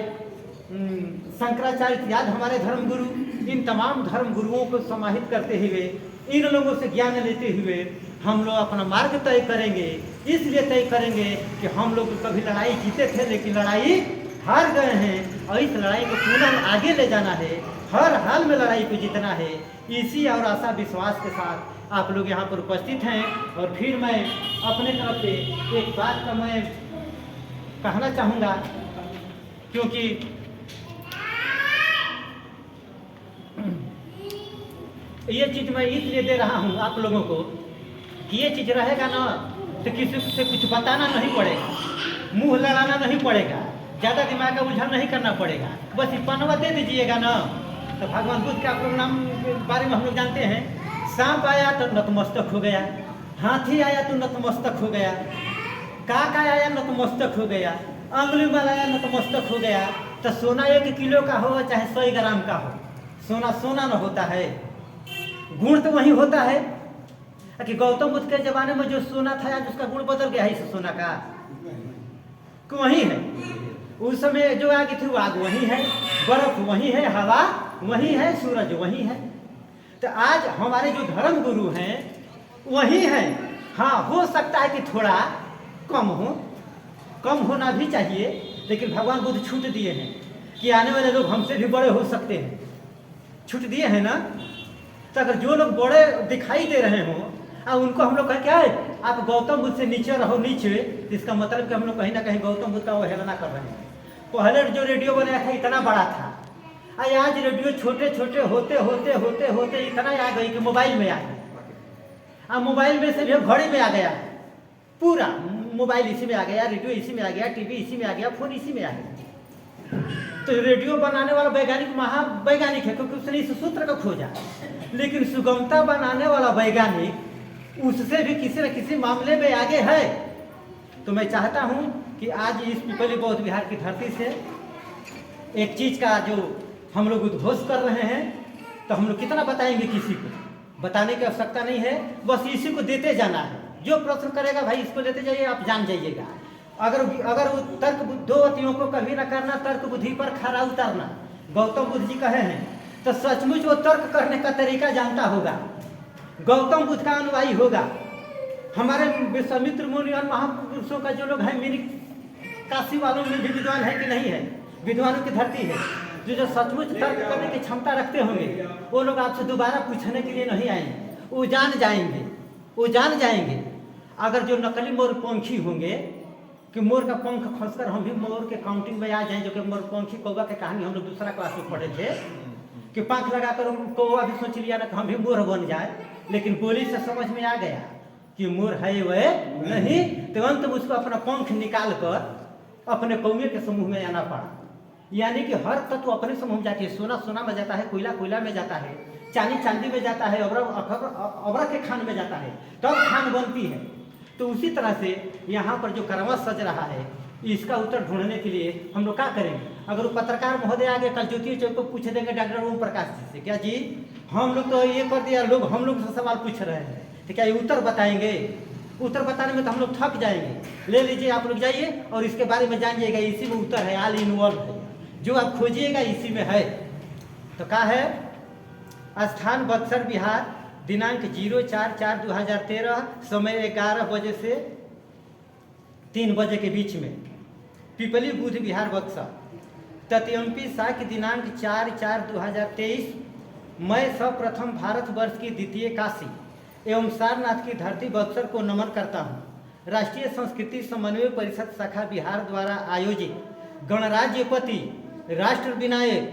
शंकराचार्य इत्यादि हमारे धर्मगुरु, इन तमाम धर्मगुरुओं को समाहित करते हुए, इन लोगों से ज्ञान लेते हुए हम लोग अपना मार्ग तय करेंगे। इसलिए तय करेंगे कि हम लोग कभी लड़ाई जीते थे लेकिन लड़ाई हार गए हैं, और इस लड़ाई को पुनः आगे ले जाना है, हर हाल में लड़ाई को जीतना है। इसी और आशा विश्वास के साथ आप लोग यहाँ पर उपस्थित हैं। और फिर मैं अपने तरफ से एक बात का मैं कहना चाहूँगा, क्योंकि ये चीज़ मैं इसलिए दे रहा हूँ आप लोगों को कि ये चीज़ रहेगा ना तो किसी से कुछ बताना नहीं पड़ेगा, मुंह लड़ाना नहीं पड़ेगा, ज़्यादा दिमाग का उलझन नहीं करना पड़ेगा, बस पनवा दे दीजिएगा ना। तो भगवान बुद्ध के आप लोग नाम के बारे में हम लोग जानते हैं, सांप आया तो नतमस्तक हो गया, हाथी आया तो नतमस्तक हो गया, काक आया नतमस्तक हो गया, अंगुली माल आया नतमस्तक हो गया। तो सोना 1 किलो का हो चाहे 100 ग्राम का हो, सोना सोना न होता है, गुण तो वही होता है। कि गौतम बुद्ध के जमाने में जो सोना था आज उसका गुण बदल गया है इस सोना का, वही है। उस समय जो आग थी वो आग वही है, बर्फ वही है, हवा वही है, सूरज वही है। तो आज हमारे जो धर्म गुरु हैं वही हैं। हाँ, हो सकता है कि थोड़ा कम हो, कम होना भी चाहिए, लेकिन भगवान बुद्ध छूट दिए हैं कि आने वाले लोग हमसे भी बड़े हो सकते हैं, छूट दिए हैं ना। तो अगर जो लोग बड़े दिखाई दे रहे हों और उनको हम लोग कहें क्या है आप गौतम बुद्ध से नीचे रहो नीचे, इसका मतलब कि हम लोग कहीं ना कहीं गौतम बुद्ध का अवहेलना कर रहे हैं। पहले जो रेडियो बनाया था इतना बड़ा था, आज रेडियो छोटे छोटे होते होते होते होते इतना आ गई कि मोबाइल में आ गई। अब मोबाइल में से भी घड़ी में आ गया, पूरा मोबाइल इसी में आ गया, रेडियो इसी में आ गया, टीवी इसी में आ गया, फोन इसी में आ गया। तो रेडियो बनाने वाला वैज्ञानिक महावैज्ञानिक है, क्योंकि उसने इस सूत्र को खोजा। लेकिन सुगमता बनाने वाला वैज्ञानिक उससे भी किसी न किसी मामले में आगे है। तो मैं चाहता हूं कि आज इस पिपली बौद्ध बिहार की धरती से एक चीज का जो हम लोग उद्घोष कर रहे हैं, तो हम लोग कितना बताएंगे, किसी को बताने की आवश्यकता नहीं है, बस इसी को देते जाना है। जो प्रश्न करेगा भाई इसको देते जाइए, आप जान जाइएगा। अगर वो तर्क दो अतियों को कभी न करना, तर्क बुद्धि पर खरा उतरना, गौतम बुद्ध जी कहे हैं, तो सचमुच वो तर्क करने का तरीका जानता होगा, गौतम बुद्ध का अनुयायी होगा। हमारे विश्वामित्र मुनि और महापुरुषों का जो लोग हैं, मेरी काशी वालों में भी विद्वान है कि नहीं है, विद्वानों की धरती है, जो सचमुच तर्क करने की क्षमता रखते होंगे, वो लोग आपसे दोबारा पूछने के लिए नहीं आएंगे, वो जान जाएंगे, वो जान जाएंगे। अगर जो नकली मोर पंखी होंगे कि मोर का पंख खसकर हम भी मोर के काउंटिंग में आ जाएं, जो कि मोर पंखी कौवा की कहानी हम लोग दूसरा क्लास में पढ़े थे कि पंख लगाकर कौवा भी सोच लिया ना कि हम भी मोर बन जाए, लेकिन बोली से समझ में आ गया कि मोर है वह नहीं, तो अंत में उसको अपना पंख निकाल कर अपने कौवे के समूह में आना पड़ा। यानी कि हर तत्व अपने समूह में जाती है, सोना सोना में जाता है, कोयला कोयला में जाता है, चांदी चांदी में जाता है, अबरक के खान में जाता है, तब खान बनती है। तो उसी तरह से यहाँ पर जो कर्मा सज रहा है, इसका उत्तर ढूंढने के लिए हम लोग क्या करेंगे। अगर वो पत्रकार महोदय आगे कल ज्योति चौक को पूछ देंगे डॉक्टर ओम प्रकाश जी से, क्या जी हम लोग तो ये कर दिया, लोग हम लोग से सवाल पूछ रहे हैं, तो क्या ये उत्तर बताएंगे? उत्तर बताने में तो हम लोग थक जाएंगे। ले लीजिए, आप लोग जाइए और इसके बारे में जान जाइएगा, इसी में उत्तर है, ऑल इन वर्ल्ड है, जो आप खोजिएगा इसी में है। तो क्या है, स्थान बक्सर बिहार, दिनांक 04/4/2013, समय 11 बजे से 3 बजे के बीच में, पिपली बुद्ध बिहार बक्सर। तत्यंपी साक्य दिनांक 4/4/2023, मैं सर्वप्रथम भारतवर्ष की द्वितीय काशी एवं सारनाथ की धरती बक्सर को नमन करता हूँ। राष्ट्रीय संस्कृति समन्वय परिषद शाखा बिहार द्वारा आयोजित गणराज्यपति, राष्ट्र विनायक,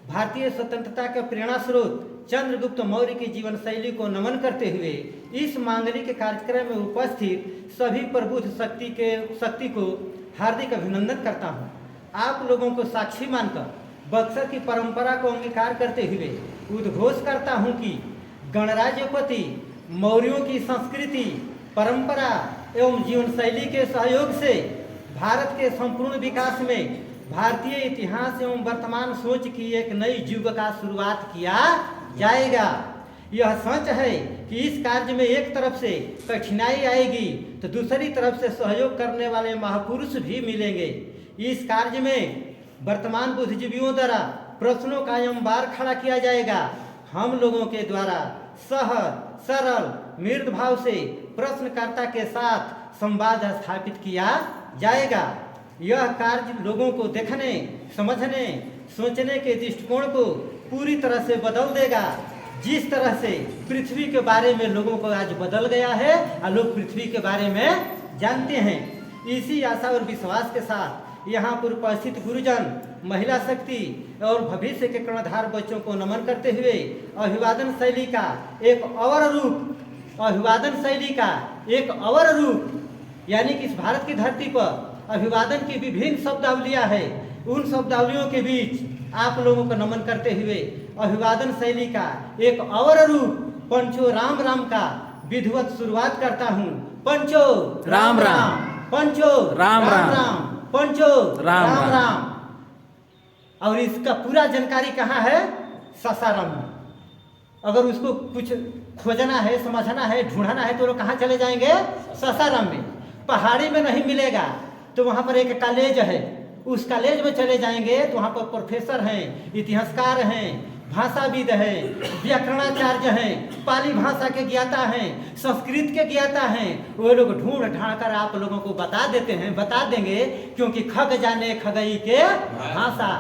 भारतीय स्वतंत्रता के प्रेरणा स्रोत चंद्रगुप्त मौर्य की जीवन शैली को नमन करते हुए इस मांगलिक कार्यक्रम में उपस्थित सभी प्रबुद्ध शक्ति को हार्दिक अभिनंदन करता हूँ। आप लोगों को साक्षी मानकर बक्सर की परंपरा को अंगीकार करते हुए उद्घोष करता हूँ कि गणराज्यपति मौर्यों की संस्कृति, परंपरा एवं जीवन शैली के सहयोग से भारत के संपूर्ण विकास में भारतीय इतिहास एवं वर्तमान सोच की एक नई युग का शुरुआत किया जाएगा। यह सच है कि इस कार्य में एक तरफ से कठिनाई आएगी तो दूसरी तरफ से सहयोग करने वाले महापुरुष भी मिलेंगे। इस कार्य में वर्तमान बुद्धिजीवियों द्वारा प्रश्नों का अंबार खड़ा किया जाएगा। हम लोगों के द्वारा सहज, सरल, मृदु भाव से प्रश्नकर्ता के साथ संवाद स्थापित किया जाएगा। यह कार्य लोगों को देखने, समझने, सोचने के दृष्टिकोण को पूरी तरह से बदल देगा। जिस तरह से पृथ्वी के बारे में लोगों को आज बदल गया है और लोग पृथ्वी के बारे में जानते हैं। इसी आशा और विश्वास के साथ यहाँ पर उपस्थित गुरुजन, महिला शक्ति और भविष्य के कर्णधार बच्चों को नमन करते हुए अभिवादन शैली का एक अवर रूप यानी कि इस भारत की धरती पर अभिवादन की विभिन्न शब्दावलियाँ है, उन शब्दावलियों के बीच आप लोगों को नमन करते हुए अभिवादन शैली का एक अवर रूप पंचो राम राम का विधिवत शुरुआत करता हूँ। पंचो राम राम, पंचो राम राम, पंचो राम राम राम। राम। और इसका पूरा जानकारी कहाँ है? सासाराम में। अगर उसको कुछ खोजना है, समझना है, ढूंढना है तो लोग कहाँ चले जाएंगे? सासाराम में। पहाड़ी में नहीं मिलेगा तो वहाँ पर एक कॉलेज है, उस कॉलेज में चले जाएंगे तो वहाँ पर प्रोफेसर हैं, इतिहासकार हैं, भाषाविद हैं, व्याकरणाचार्य हैं, पाली भाषा के ज्ञाता हैं, संस्कृत के ज्ञाता हैं। वो लोग ढूंढ ढांड कर आप लोगों को बता देंगे, क्योंकि खग जाने खगई के भाषा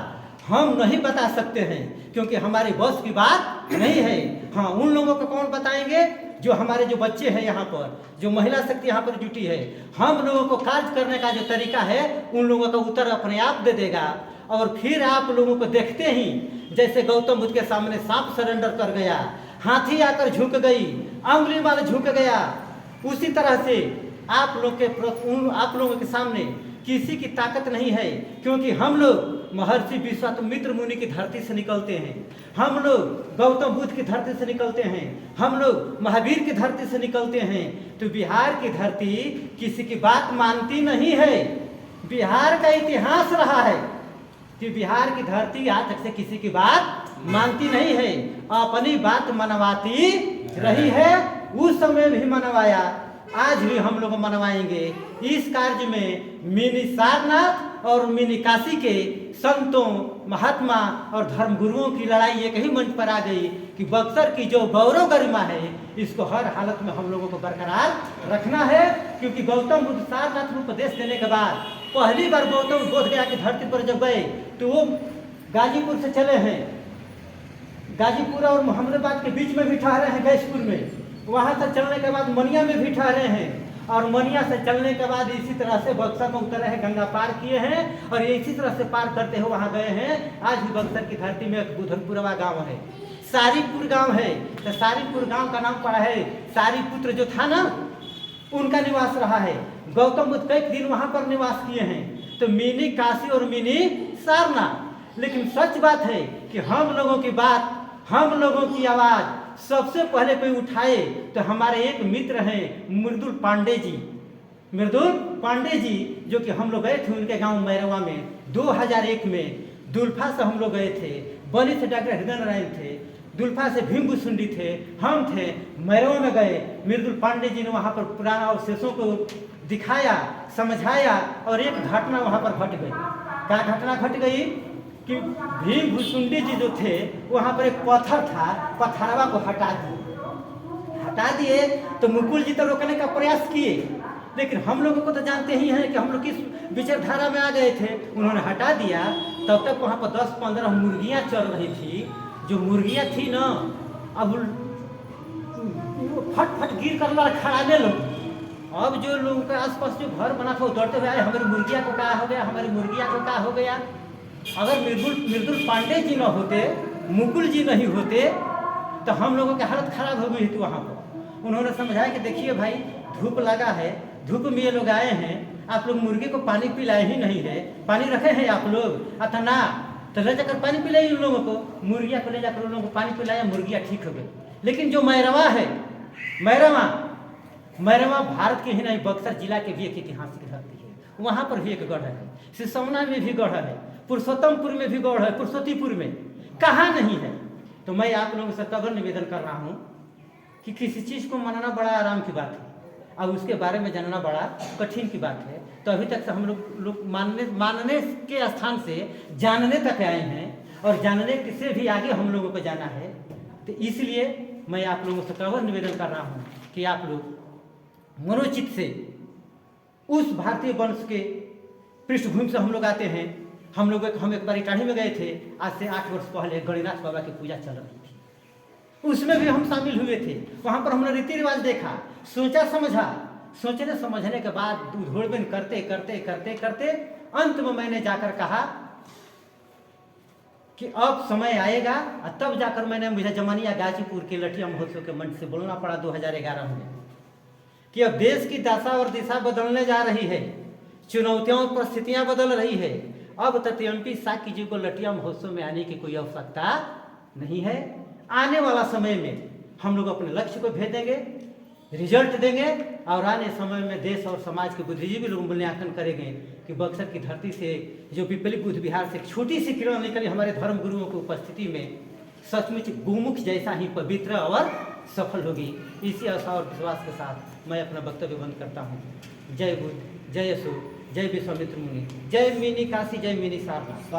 हम नहीं बता सकते हैं, क्योंकि हमारे बस की बात नहीं है। हाँ, उन लोगों को कौन बताएंगे? जो हमारे जो बच्चे हैं यहाँ पर, जो महिला शक्ति यहाँ पर जुटी है। हम लोगों को कार्य करने का जो तरीका है उन लोगों का उत्तर अपने आप दे देगा। और फिर आप लोगों को देखते ही जैसे गौतम बुद्ध के सामने सांप सरेंडर कर गया, हाथी आकर झुक गई, अंगुलीमाल झुक गया, उसी तरह से आप लोगों के सामने किसी की ताकत नहीं है, क्योंकि हम लोग महर्षि विश्वामित्र मुनि की धरती से निकलते हैं, हम लोग गौतम बुद्ध की धरती से निकलते हैं, हम लोग महावीर की धरती से निकलते हैं। तो बिहार की धरती किसी की बात मानती नहीं है। बिहार का इतिहास रहा है कि बिहार की धरती आज तक से किसी की बात मानती नहीं है, अपनी बात मनवाती रही है। उस समय भी मनवाया, आज भी हम लोग मनवाएंगे। इस कार्य में मिनी सारनाथ और मिनी काशी के संतों, महात्मा और धर्मगुरुओं की लड़ाई एक ही मंच पर आ गई कि बक्सर की जो गौरव गरिमा है इसको हर हालत में हम लोगों को बरकरार रखना है। क्योंकि गौतम बुद्ध सारनाथ को उपदेश देने के बाद पहली बार गौतम बोध गया की धरती पर जब गए तो वो गाजीपुर से चले हैं, गाजीपुर और मोहम्मदाबाद के बीच में भी ठहरे हैं गैसपुर में। वहाँ से चलने के बाद मनिया में भी ठहरे हैं, और मनिया से चलने के बाद इसी तरह से बक्सर में उतरे हैं, गंगा पार किए हैं और इसी तरह से पार करते हुए वहाँ गए हैं। आज भी बक्सर की धरती में एक बुधनपुरवा गांव है, सारीपुर गांव है। तो सारीपुर गांव का नाम पड़ा है सारीपुत्र जो था ना, उनका निवास रहा है। गौतम बुद्ध कई दिन वहाँ पर निवास किए हैं। तो मिनी काशी और मिनी सारनाथ। लेकिन सच बात है कि हम लोगों की बात, हम लोगों की आवाज़ सबसे पहले कोई उठाए तो हमारे एक मित्र हैं मृदुल पांडे जी, जो कि हम लोग गए थे उनके गांव मैरवा में 2001 में। दुल्फा से हम लोग गए थे, बनी से डॉक्टर हृदय नारायण थे, दुल्फा से भीम भूसुंडी थे, हम थे, मैरवा में गए। मृदुल पांडे जी ने वहाँ पर पुराना अवशेषों को दिखाया, समझाया, और एक घटना वहाँ पर घट गई। क्या घटना घट गई कि भीम भूसुंडी जी जो थे वहाँ पर एक पत्थर था, पत्थरवा को हटा दिए तो मुकुल जी तो रोकने का प्रयास किए, लेकिन हम लोगों को तो जानते ही हैं कि हम लोग किस विचारधारा में आ गए थे। उन्होंने हटा दिया, तब तक वहाँ पर 10-15 मुर्गियाँ चल रही थी। जो मुर्गियाँ थी ना, अब फट फट गिर कर लड़खड़ाने लगे। अब जो लोगों के आसपास जो घर बना था वो दौड़ते हुए आए, हमारी मुर्गिया को क्या हो गया, हमारी मुर्गिया को क्या हो गया। अगर मृदुल पांडे जी न होते, मुकुल जी नहीं होते, तो हम लोगों की हालत खराब हो गई थी वहाँ पर। उन्होंने समझाया कि देखिए भाई, धूप लगा है, धूप में ये लोग आए हैं, आप लोग मुर्गे को पानी पिलाए ही नहीं है, पानी रखे हैं आप लोग अथा ना, तो ले जाकर पानी पिलाई उन लोगों को, मुर्गिया को ले जाकर उन लोगों को पानी पिलाया, मुर्गिया ठीक हो गई। लेकिन जो मैरवा है, मैरवा भारत के ही नहीं बक्सर जिला के भी एक ऐतिहासिक धरती है, वहाँ पर भी एक गढ़ है, सिसौना में भी गढ़ है, पुरुषोत्तमपुर में भी गढ़ है, पुरुषोत्तीपुर में कहाँ नहीं है। तो मैं आप लोगों से तगड़ निवेदन कर रहा हूँ कि किसी चीज़ को मानना बड़ा आराम की बात है और उसके बारे में जानना बड़ा कठिन की बात है। तो अभी तक से हम लोग मानने के स्थान से जानने तक आए हैं और जानने से भी आगे हम लोगों को जाना है। तो इसलिए मैं आप लोगों से तगड़ निवेदन कर रहा हूँ कि आप लोग मनोचित से उस भारतीय वंश के पृष्ठभूमि से हम लोग आते हैं। हम एक बार इटाढ़ी में गए थे, आज से 8 वर्ष पहले गणिनाथ बाबा की पूजा चल रही थी, उसमें भी हम शामिल हुए थे। वहाँ पर हमने रीति रिवाज देखा, सोचा समझा, सोचने समझने के बाद उधोड़बन करते करते करते करते अंत में मैंने जाकर कहा कि अब समय आएगा, और तब जाकर मुझे जमानिया गाजीपुर के लठिया महोत्सव के मंच से बोलना पड़ा 2011 में कि अब देश की दशा और दिशा बदलने जा रही है, चुनौतियां और परिस्थितियां बदल रही है। अब तथ्यंपी साकी जी को लठिया महोत्सव में आने की कोई आवश्यकता नहीं है। आने वाला समय में हम लोग अपने लक्ष्य को भेदेंगे, रिजल्ट देंगे, और आने समय में देश और समाज के बुद्धिजीवी लोग मूल्यांकन करेंगे कि बक्सर की धरती से जो पिपली बुद्ध विहार से एक छोटी सी किरण निकली हमारे धर्म गुरुओं की उपस्थिति में सचमुच गोमुख जैसा ही पवित्र और सफल होगी। इसी आशा और विश्वास के साथ मैं अपना वक्तव्य बंद करता हूँ। जय बुद्ध, जय अशोक, जय विश्वामित्र मुनि, जय मिनी काशी, जय मिनी सारनाथ।